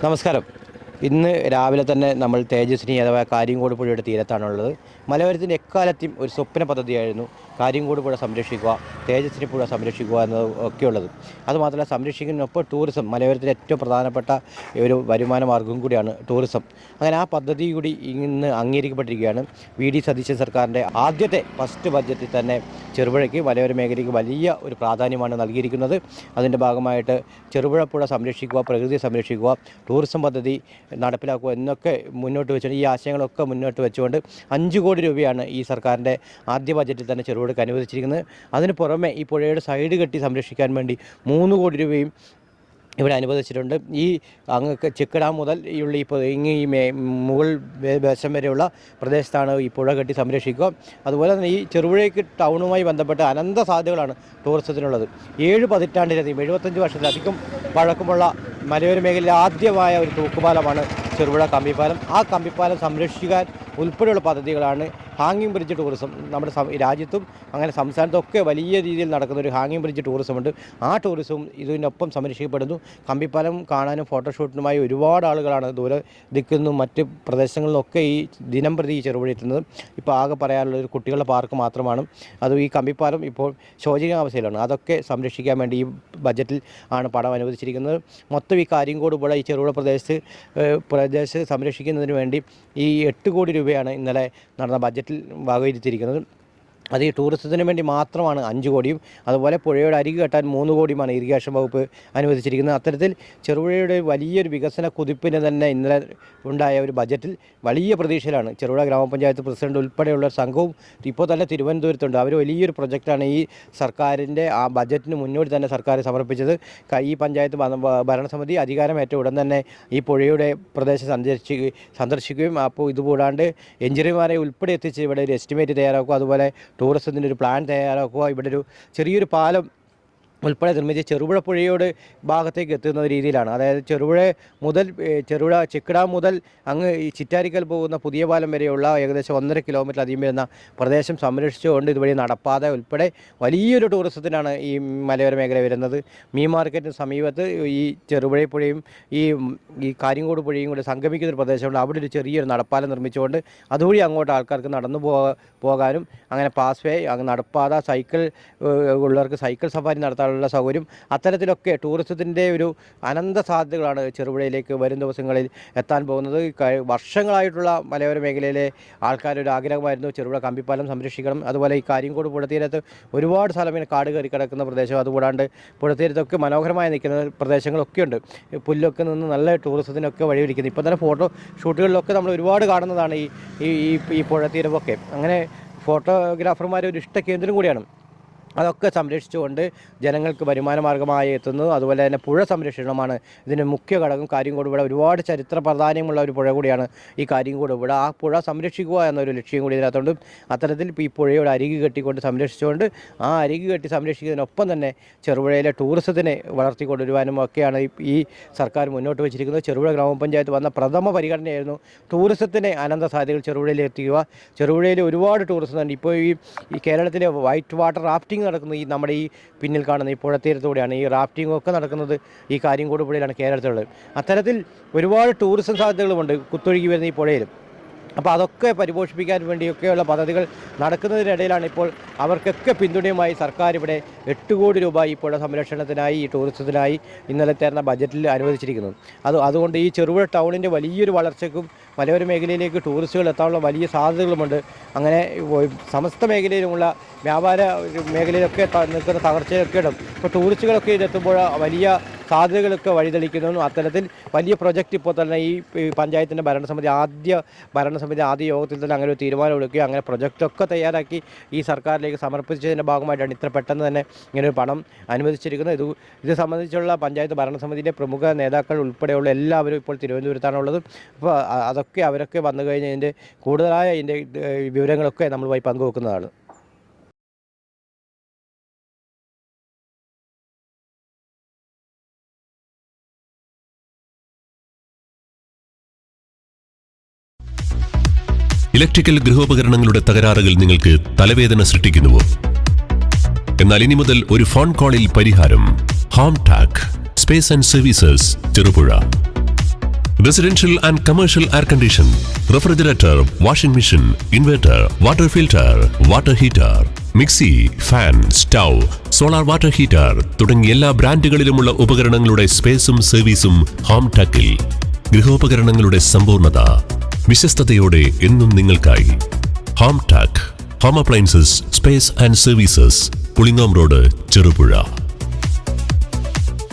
നമസ്കാരം. ഇന്ന് രാവിലെ തന്നെ നമ്മൾ തേജസ്വിനി അഥവാ കാര്യങ്കോട് പുഴയുടെ തീരത്താണുള്ളത്. മലയോരത്തിൻ്റെ എക്കാലത്തെയും ഒരു സ്വപ്ന പദ്ധതിയായിരുന്നു കാര്യങ്കോട് പുഴ സംരക്ഷിക്കുക, തേജസ്വിനി പുഴ സംരക്ഷിക്കുക എന്നത് ഒക്കെയുള്ളത്. അതുമാത്രമല്ല, സംരക്ഷിക്കുന്നതിനൊപ്പം ടൂറിസം, മലയോരത്തിലെ ഏറ്റവും പ്രധാനപ്പെട്ട ഒരു വരുമാന മാർഗ്ഗം കൂടിയാണ് ടൂറിസം. അങ്ങനെ ആ പദ്ധതി കൂടി ഇന്ന് അംഗീകരിക്കപ്പെട്ടിരിക്കുകയാണ്. വി.ഡി. സതീശൻ സർക്കാരിൻ്റെ ആദ്യത്തെ ഫസ്റ്റ് ബഡ്ജറ്റിൽ തന്നെ ചെറുപുഴയ്ക്ക്, മലയോര മേഖലയ്ക്ക് വലിയ ഒരു പ്രാധാന്യമാണ് നൽകിയിരിക്കുന്നത്. അതിൻ്റെ ഭാഗമായിട്ട് ചെറുപുഴ പുഴ സംരക്ഷിക്കുക, പ്രകൃതിയെ സംരക്ഷിക്കുക, ടൂറിസം പദ്ധതി നടപ്പിലാക്കുക എന്നൊക്കെ മുന്നോട്ട് വെച്ചുകൊണ്ട്, ഈ ആശയങ്ങളൊക്കെ മുന്നോട്ട് വെച്ചുകൊണ്ട് 5 കോടി രൂപയാണ് ഈ സർക്കാരിൻ്റെ ആദ്യ ബജറ്റിൽ തന്നെ ചെറുപുഴയ്ക്ക് അനുവദിച്ചിരിക്കുന്നത്. അതിന് പുറമെ ഈ പുഴയുടെ സൈഡ് കെട്ടി സംരക്ഷിക്കാൻ വേണ്ടി 3 കോടി രൂപയും ഇവിടെ അനുവദിച്ചിട്ടുണ്ട്. ഈ അങ്ങ് ചെക്ക് ഡാം മുതൽ ഈ മുകൾ വശം വരെയുള്ള പ്രദേശത്താണ് ഈ പുഴ കെട്ടി സംരക്ഷിക്കുക. അതുപോലെ തന്നെ ഈ ചെറുപുഴയ്ക്ക് ടൗണുമായി ബന്ധപ്പെട്ട് അനന്ത സാധ്യതകളാണ് ടൂറിസത്തിനുള്ളത്. 7 പതിറ്റാണ്ടിലധികം, 75 വർഷത്തിലധികം പഴക്കമുള്ള മലയോര മേഖലയിലെ ആദ്യമായ ഒരു തൂക്കുപാലമാണ് ചെറുപുഴ കമ്പിപ്പാലം. ആ കമ്പിപ്പാലം സംരക്ഷിക്കാൻ ഉൾപ്പെടെയുള്ള പദ്ധതികളാണ് ഹാങ്ങിങ് ബ്രിഡ്ജ് ടൂറിസം. നമ്മുടെ രാജ്യത്തും അങ്ങനെ സംസ്ഥാനത്തൊക്കെ വലിയ രീതിയിൽ നടക്കുന്ന ഒരു ഹാങ്ങിങ് ബ്രിഡ്ജ് ടൂറിസമുണ്ട്. ആ ടൂറിസവും ഇതിനൊപ്പം സംരക്ഷിക്കപ്പെടുന്നു. കമ്പിപ്പാലം കാണാനും ഫോട്ടോഷൂട്ടിനുമായി ഒരുപാട് ആളുകളാണ് ദൂരെ ദിക്കുന്നും മറ്റ് പ്രദേശങ്ങളിൽ നിന്നൊക്കെ ഈ ദിനം പ്രതി ഈ ചെറുപുഴ എത്തുന്നത്. ഇപ്പോൾ ആകെ പറയാനുള്ള ഒരു കുട്ടികളുടെ പാർക്ക് മാത്രമാണ്. അത് ഈ കമ്പിപ്പാലം ഇപ്പോൾ ശോചനീയാവസ്ഥയിലാണ്. അതൊക്കെ സംരക്ഷിക്കാൻ വേണ്ടി ഈ ബജറ്റിൽ ആണ് പണം അനുവദിച്ചിരിക്കുന്നത്. മൊത്തം ഈ കാര്യങ്കോട് പുഴ, ഈ ചെറുപുഴ പ്രദേശത്ത് സംരക്ഷിക്കുന്നതിന് വേണ്ടി ഈ 8 കോടി രൂപയാണ് ഇന്നലെ നടന്ന ബജറ്റിൽ വകയിരുത്തിയിരിക്കുന്നത്. അത് ഈ ടൂറിസത്തിന് വേണ്ടി മാത്രമാണ് 5 കോടിയും. അതുപോലെ പുഴയുടെ അരികു കെട്ടാൻ 3 കോടിയുമാണ് ഇറിഗേഷൻ വകുപ്പ് അനുവദിച്ചിരിക്കുന്നത്. അത്തരത്തിൽ ചെറുപുഴയുടെ വലിയൊരു വികസന കുതിപ്പിന് തന്നെ ഇന്നലെ ഉണ്ടായ ഒരു ബജറ്റിൽ വലിയ പ്രതീക്ഷയിലാണ് ചെറുപുഴ ഗ്രാമപഞ്ചായത്ത് പ്രസിഡന്റ് ഉൾപ്പെടെയുള്ള സംഘവും ഇപ്പോൾ തന്നെ തിരുവനന്തപുരത്തുണ്ട്. അവർ വലിയൊരു പ്രൊജക്റ്റാണ് ഈ സർക്കാരിൻ്റെ ആ ബജറ്റിന് മുന്നോട്ട് തന്നെ സർക്കാർ സമർപ്പിച്ചത്. ഈ പഞ്ചായത്ത് ഭരണസമിതി അധികാരമേറ്റ ഉടൻ തന്നെ ഈ പുഴയുടെ പ്രദേശം സന്ദർശിക്കുകയും അപ്പോൾ ഇതുകൂടാണ്ട് എഞ്ചിനീയർമാരെ ഉൾപ്പെടെ എത്തിച്ച് ഇവിടെ ഒരു എസ്റ്റിമേറ്റ് തയ്യാറാക്കുക, അതുപോലെ ടൂറിസത്തിൻ്റെ ഒരു പ്ലാൻ തയ്യാറാക്കുക, ഇവിടെ ഒരു ചെറിയൊരു പാലം ഉൾപ്പെടെ നിർമ്മിച്ച് ചെറുപുഴ പുഴയോട് ഭാഗത്തേക്ക് എത്തുന്ന രീതിയിലാണ്. അതായത് ചെറുപുഴ ചെക്ക് ഡാം മുതൽ അങ്ങ് ഈ ചിറ്റാരിക്കൽ പോകുന്ന പുതിയ പാലം വരെയുള്ള ഏകദേശം 1.5 കിലോമീറ്റർ അധികം വരുന്ന പ്രദേശം സംരക്ഷിച്ചുകൊണ്ട് ഇതുവഴി നടപ്പാത ഉൾപ്പെടെ വലിയൊരു ടൂറിസത്തിനാണ് ഈ മലയോര മേഖല വരുന്നത്. മീൻ മാർക്കറ്റിന് സമീപത്ത് ഈ ചെറുപുഴ പുഴയും ഈ കാര്യങ്കോട് പുഴയും കൂടെ സംഗമിക്കുന്ന ഒരു പ്രദേശമുണ്ട്. അവിടെ ഒരു ചെറിയൊരു നടപ്പാലം നിർമ്മിച്ചുകൊണ്ട് അതുവഴി അങ്ങോട്ട് ആൾക്കാർക്ക് നടന്നു പോകാനും, അങ്ങനെ പാസ് വേ, അങ്ങ് നടപ്പാത, സൈക്കിൾ ഉള്ളവർക്ക് സൈക്കിൾ സഫാരി നടത്താനുള്ള സൗകര്യം, അത്തരത്തിലൊക്കെ ടൂറിസത്തിൻ്റെ ഒരു അനന്ത സാധ്യതകളാണ് ചെറുപുഴയിലേക്ക് വരും ദിവസങ്ങളിൽ എത്താൻ പോകുന്നത്. വർഷങ്ങളായിട്ടുള്ള മലയോര മേഖലയിലെ ആൾക്കാരുടെ ഒരു ആഗ്രഹമായിരുന്നു ചെറുപുഴ കമ്പിപ്പാലം സംരക്ഷിക്കണം. അതുപോലെ ഈ കാര്യങ്കോട് പുഴത്തീരത്ത് ഒരുപാട് സ്ഥലം ഇങ്ങനെ കാട് കയറി കിടക്കുന്ന പ്രദേശം, അതുകൂടാണ്ട് പുഴത്തീരത്തൊക്കെ മനോഹരമായി നിൽക്കുന്ന പ്രദേശങ്ങളൊക്കെ ഉണ്ട്. പുല്ലൊക്കെ നിന്ന് നല്ല ടൂറിസത്തിനൊക്കെ വഴിയൊരുക്കുന്നത്. ഇപ്പോൾ തന്നെ ഫോട്ടോ ഷൂട്ടുകളിലൊക്കെ നമ്മൾ ഒരുപാട് കാണുന്നതാണ് ഈ പുഴത്തീരമൊക്കെ. അങ്ങനെ ഫോട്ടോഗ്രാഫർമാർ ഒരു ഇഷ്ട കേന്ദ്രം കൂടിയാണ്. അതൊക്കെ സംരക്ഷിച്ചുകൊണ്ട് ജനങ്ങൾക്ക് വരുമാന മാർഗ്ഗമായി എത്തുന്നത്. അതുപോലെ തന്നെ പുഴ സംരക്ഷണമാണ് ഇതിൻ്റെ മുഖ്യ ഘടകം. കാര്യങ്കോട് പുഴ ഒരുപാട് ചരിത്ര പ്രാധാന്യമുള്ള ഒരു പുഴ കൂടിയാണ് ഈ കാര്യങ്കോട് പുഴ. ആ പുഴ സംരക്ഷിക്കുക എന്നൊരു ലക്ഷ്യം കൂടി ഇതിനകത്തുണ്ട്. അത്തരത്തിൽ ഈ പുഴയുടെ അരികു കെട്ടിക്കൊണ്ട് സംരക്ഷിച്ചുകൊണ്ട് ആ അരികു കെട്ടി സംരക്ഷിക്കുന്നതിനൊപ്പം തന്നെ ചെറുപുഴയിലെ ടൂറിസത്തിനെ വളർത്തിക്കൊണ്ടുവരുവാനും ഒക്കെയാണ് ഈ സർക്കാർ മുന്നോട്ട് വെച്ചിരിക്കുന്നത്. ചെറുപുഴ ഗ്രാമപഞ്ചായത്ത് വന്ന പ്രഥമ പരിഗണനയായിരുന്നു ടൂറിസത്തിനെ അനന്ത സാധ്യതകൾ ചെറുപുഴയിൽ എത്തിക്കുക. ചെറുപുഴയിൽ ഒരുപാട് ടൂറിസം തന്നെ ഇപ്പോൾ ഈ കേരളത്തിലെ വൈറ്റ് വാട്ടർ റാഫ്റ്റിംഗ് നടക്കുന്നത് നമ്മുടെ ഈ പിന്നിൽ കാണുന്ന ഈ പുഴത്തീരത്തോടെയാണ്. ഈ റാഫ്റ്റിംഗ് ഒക്കെ നടക്കുന്നത് ഈ കാര്യങ്കോട് പുഴയിലാണ് കേരളത്തിലുള്ളത്. അത്തരത്തിൽ ഒരുപാട് ടൂറിസം സാധ്യതകളുമുണ്ട് കുത്തൊഴുകി വരുന്ന ഈ പുഴയിലും. അപ്പോൾ അതൊക്കെ പരിപോഷിപ്പിക്കാൻ വേണ്ടിയൊക്കെയുള്ള പദ്ധതികൾ നടക്കുന്നതിനിടയിലാണ് ഇപ്പോൾ അവർക്കൊക്കെ പിന്തുണയുമായി സർക്കാർ ഇവിടെ 8 കോടി രൂപ ഈ പുഴ സംരക്ഷണത്തിനായി, ഈ ടൂറിസത്തിനായി ഇന്നലെ ചേർന്ന ബജറ്റിൽ അനുവദിച്ചിരിക്കുന്നത്. അതുകൊണ്ട് ഈ ചെറുപുഴ ടൗണിൻ്റെ വലിയൊരു വളർച്ചയ്ക്കും മലയോര മേഖലയിലേക്ക് ടൂറിസ്റ്റുകൾ എത്താനുള്ള വലിയ സാധ്യതകളുമുണ്ട്. അങ്ങനെ സമസ്ത മേഖലയിലുമുള്ള വ്യാപാര മേഖലയിലൊക്കെ നിൽക്കുന്ന തകർച്ചയൊക്കെ ഇടും. ഇപ്പോൾ ടൂറിസ്റ്റുകളൊക്കെ ഇതെത്തുമ്പോൾ വലിയ സാധ്യതകളൊക്കെ വഴിതെളിക്കുന്നു. അത്തരത്തിൽ വലിയ പ്രൊജക്റ്റ് ഇപ്പോൾ തന്നെ ഈ പഞ്ചായത്തിൻ്റെ ഭരണസമിതി ആദ്യ യോഗത്തിൽ തന്നെ അങ്ങനെ ഒരു തീരുമാനം എടുക്കുകയും അങ്ങനെ പ്രൊജക്റ്റൊക്കെ തയ്യാറാക്കി ഈ സർക്കാരിലേക്ക് സമർപ്പിച്ചതിൻ്റെ ഭാഗമായിട്ടാണ് ഇത്ര പെട്ടെന്ന് തന്നെ ഇങ്ങനൊരു പണം അനുവദിച്ചിരിക്കുന്നത്. ഇത് സംബന്ധിച്ചുള്ള പഞ്ചായത്ത് ഭരണസമിതിയിലെ പ്രമുഖ നേതാക്കൾ ഉൾപ്പെടെയുള്ള എല്ലാവരും ഇപ്പോൾ തിരുവനന്തപുരത്താണുള്ളത്. അപ്പോൾ അവരൊക്കെ വന്നു കഴിഞ്ഞതിൻ്റെ കൂടുതലായ ഇതിൻ്റെ വിവരങ്ങളൊക്കെ നമ്മളുമായി പങ്കുവെക്കുന്നതാണ്. ഇലക്ട്രിക്കൽ ഗൃഹോപകരണങ്ങളുടെ തകരാറുകൾ നിങ്ങൾക്ക് തലവേദന സൃഷ്ടിക്കുന്നുവോ? എന്നാൽ ഇനി മുതൽ ഒരു ഫോൺ കോളിൽ പരിഹാരം. Home Tak space and services, Cherupuzha. Residential and commercial air condition, refrigerator, washing machine, inverter, water filter, water heater, mixie, fan, stove, solar water heater തുടങ്ങിയ എല്ലാ ബ്രാൻഡുകളിലുമുള്ള ഉപകരണങ്ങളുടെ സ്പേസും സർവീസും ഹോം ടെക്കിൽ. ഗൃഹോപകരണങ്ങളുടെ സമ്പൂർണ്ണത വിശ്വസ്തയോടെ എന്നും നിങ്ങൾക്കായി. Home tech, home appliances, space and services, Pulingome road, Cherupuzha.